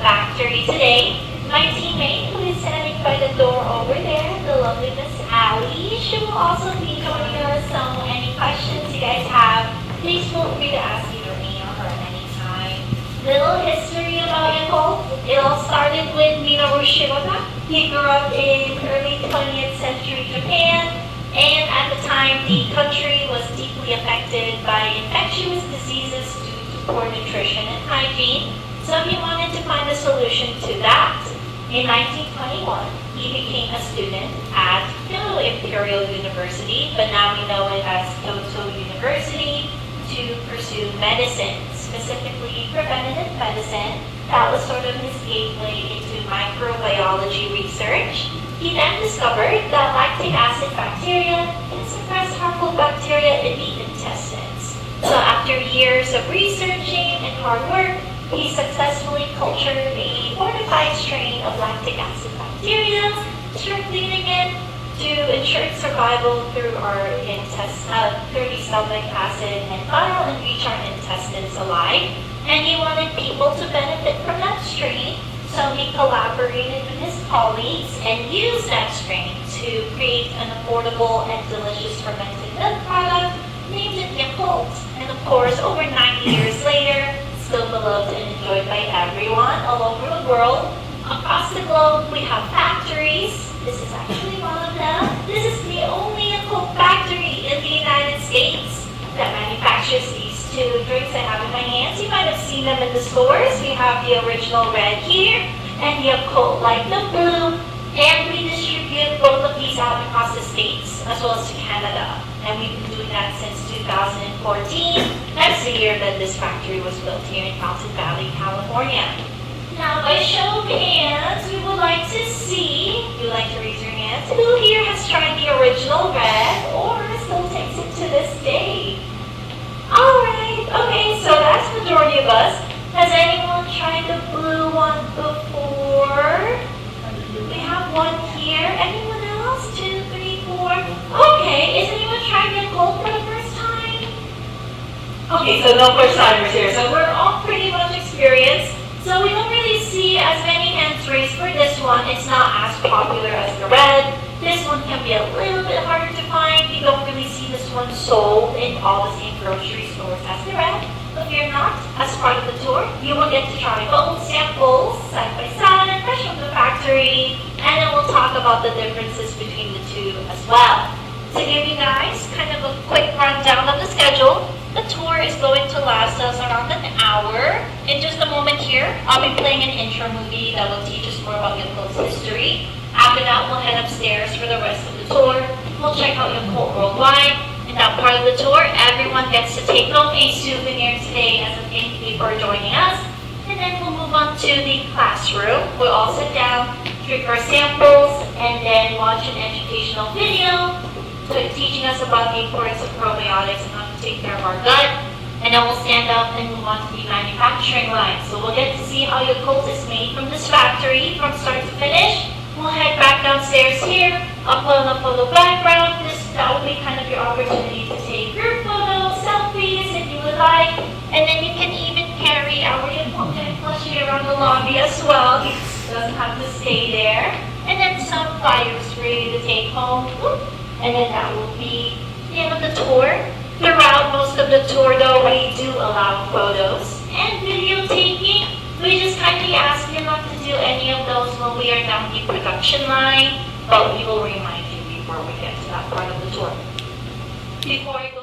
Factory today. My teammate, who is standing by the door over there, the lovely Miss Allie, she will also be joining us. So any questions you guys have, please feel free to ask either me or her anytime. Little history about Yakult. It all started with Minoru Shibata. He grew up in early 20th century Japan, and at the time the country was deeply affected by infectious diseases due to poor nutrition and hygiene. So he wanted to find a solution to that. In 1921, he became a student at Kyoto Imperial University, but now we know it as Kyoto University, to pursue medicine, specifically preventative medicine. That was sort of his gateway into microbiology research. He then discovered that lactic acid bacteria can suppress harmful bacteria in the intestines. So after years of researching and hard work, he successfully cultured a fortified strain of lactic acid bacteria, circulating it to ensure its survival through through the stomach acid and bile and reach our intestines alive. And he wanted people to benefit from that strain, so he collaborated with his colleagues and used that strain to create an affordable and delicious fermented milk product named it Yakult. And of course, over 90 years later, still beloved and enjoyed by everyone all over the world. Across the globe, we have factories. This is actually one of them. This is the only Yakult factory in the United States that manufactures these two drinks I have in my hands. You might have seen them in the stores. We have the original red here and Yakult Light the blue. And we distribute both of these out across the states as well as to Canada. And we've been doing that since 2014. That's the year that this factory was built here in Mountain Valley, California. Now, by show of hands, we would like to see, you would like to raise your hands, who here has tried the original red or still takes it to this day? Alright, okay, so that's the majority of us. Has anyone tried the blue one before? We have one here. Anyone else? 2, 3, 4. Okay, is anyone trying Yakult for the first time? Okay, so no first timers here. So we're all pretty much experienced. So we don't really see as many hands raised for this one. It's not as popular as the red. This one can be a little bit harder to find. You don't really see this one sold in all the same grocery stores as the red. But fear not, as part of the tour, you will get to try both samples side by side, fresh from the factory, and then we'll talk about the differences between the two as well. To give you guys kind of a quick rundown of the schedule, the tour is going to last us around an hour. In just a moment here, I'll be playing an intro movie that will teach us more about Yakult's history. After that, we'll head upstairs for the rest of the tour. We'll check out Yakult worldwide. In that part of the tour, everyone gets to take home a souvenir today as a thank you for joining us. And then we'll move on to the classroom. We'll all sit down, drink our samples, and then watch an educational video teaching us about the importance of probiotics and how to take care of our gut. And then we'll stand up and move on to the manufacturing line. So we'll get to see how Yakult is made from this factory from start to finish. We'll head back downstairs here, upload a photo background. That will be kind of your opportunity to take group photos, selfies if you would like. And then you can even carry our Yakult and plushie around the lobby as well. It doesn't have to stay there. And then some flyers for you to take home. And then that will be the end of the tour. Throughout most of the tour though, we do allow photos and videotaping. We just kindly ask you not to do any of those when we are down the production line, but we will remind you before we get to that part of the tour. Before we go